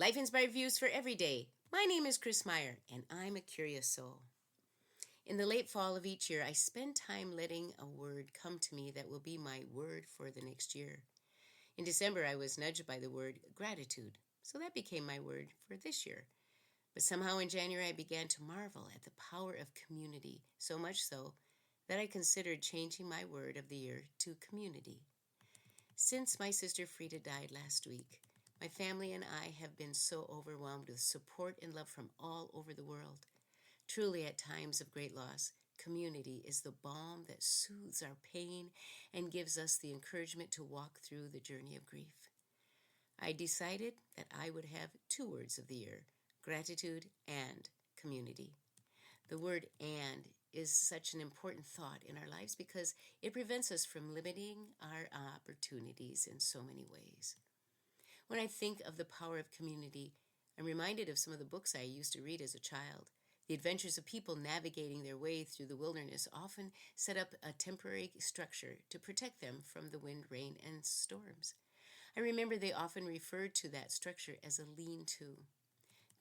Life inspired views for every day. My name is Chris Meyer, and I'm a curious soul. In the late fall of each year, I spend time letting a word come to me that will be my word for the next year. In December, I was nudged by the word gratitude, so that became my word for this year. But somehow in January, I began to marvel at the power of community, so much so that I considered changing my word of the year to community. Since my sister Frida died last week, my family and I have been so overwhelmed with support and love from all over the world. Truly, at times of great loss, community is the balm that soothes our pain and gives us the encouragement to walk through the journey of grief. I decided that I would have two words of the year: gratitude and community. The word "and" is such an important thought in our lives because it prevents us from limiting our opportunities in so many ways. When I think of the power of community, I'm reminded of some of the books I used to read as a child. The adventures of people navigating their way through the wilderness often set up a temporary structure to protect them from the wind, rain, and storms. I remember they often referred to that structure as a lean-to.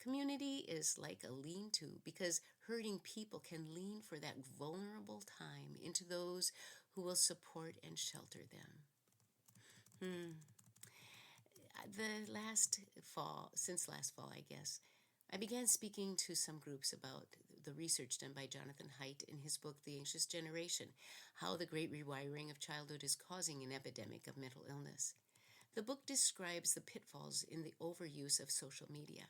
Community is like a lean-to because hurting people can lean for that vulnerable time into those who will support and shelter them. Since last fall, I guess, I began speaking to some groups about the research done by Jonathan Haidt in his book, The Anxious Generation: How the Great Rewiring of Childhood is Causing an Epidemic of Mental Illness. The book describes the pitfalls in the overuse of social media.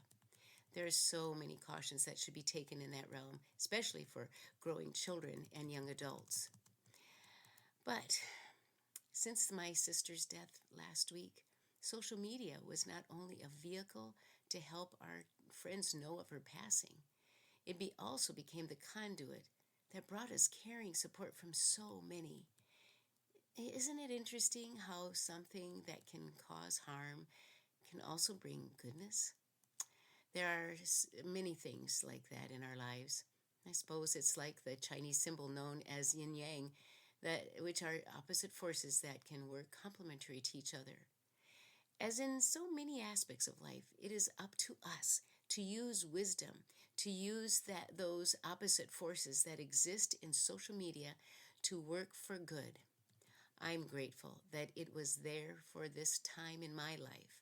There are so many cautions that should be taken in that realm, especially for growing children and young adults. But since my sister's death last week, social media was not only a vehicle to help our friends know of her passing, it also became the conduit that brought us caring support from so many. Isn't it interesting how something that can cause harm can also bring goodness? There are many things like that in our lives. I suppose it's like the Chinese symbol known as yin yang, which are opposite forces that can work complementary to each other. As in so many aspects of life, it is up to us to use wisdom, to use those opposite forces that exist in social media to work for good. I'm grateful that it was there for this time in my life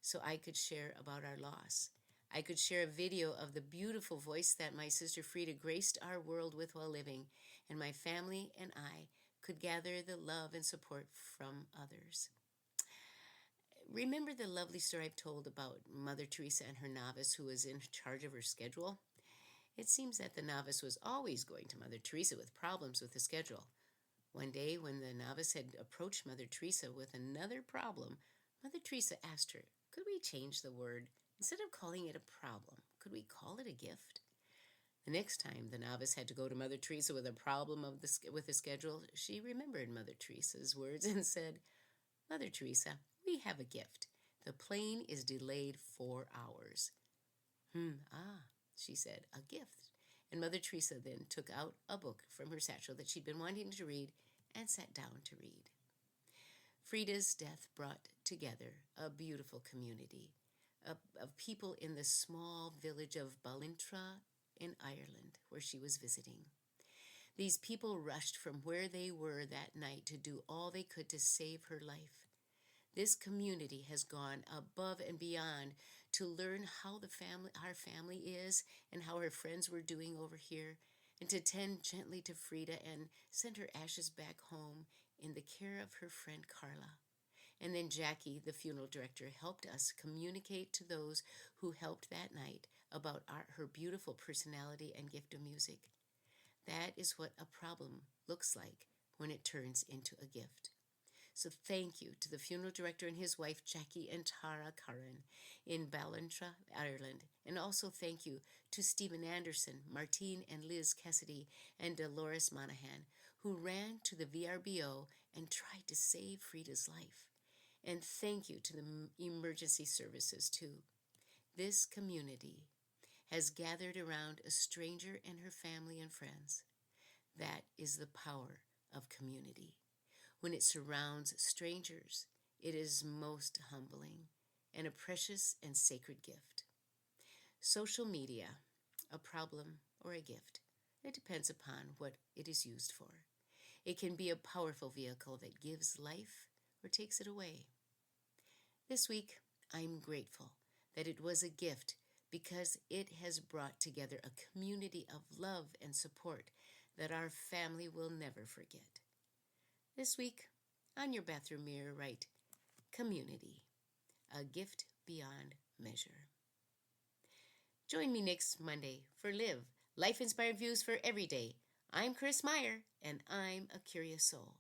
so I could share about our loss. I could share a video of the beautiful voice that my sister Frida graced our world with while living, and my family and I could gather the love and support from others. Remember the lovely story I've told about Mother Teresa and her novice who was in charge of her schedule? It seems that the novice was always going to Mother Teresa with problems with the schedule. One day, when the novice had approached Mother Teresa with another problem, Mother Teresa asked her, could we change the word? Instead of calling it a problem, could we call it a gift? The next time the novice had to go to Mother Teresa with a problem with the schedule, she remembered Mother Teresa's words and said, Mother Teresa, we have a gift. The plane is delayed 4 hours. She said, a gift. And Mother Teresa then took out a book from her satchel that she'd been wanting to read and sat down to read. Frida's death brought together a beautiful community of people in the small village of Ballintra in Ireland, where she was visiting. These people rushed from where they were that night to do all they could to save her life. This community has gone above and beyond to learn how our family is and how her friends were doing over here, and to tend gently to Frida and send her ashes back home in the care of her friend Carla. And then Jackie, the funeral director, helped us communicate to those who helped that night about her beautiful personality and gift of music. That is what a problem looks like when it turns into a gift. So thank you to the funeral director and his wife, Jackie and Tara Curran in Ballintra, Ireland. And also thank you to Stephen Anderson, Martine and Liz Cassidy, and Dolores Monahan, who ran to the VRBO and tried to save Frida's life. And thank you to the emergency services, too. This community has gathered around a stranger and her family and friends. That is the power of community. When it surrounds strangers, it is most humbling and a precious and sacred gift. Social media, a problem or a gift. It depends upon what it is used for. It can be a powerful vehicle that gives life or takes it away. This week, I'm grateful that it was a gift because it has brought together a community of love and support that our family will never forget. This week, on your bathroom mirror, write community, a gift beyond measure. Join me next Monday for Live, Life-Inspired Views for Every Day. I'm Chris Meyer, and I'm a curious soul.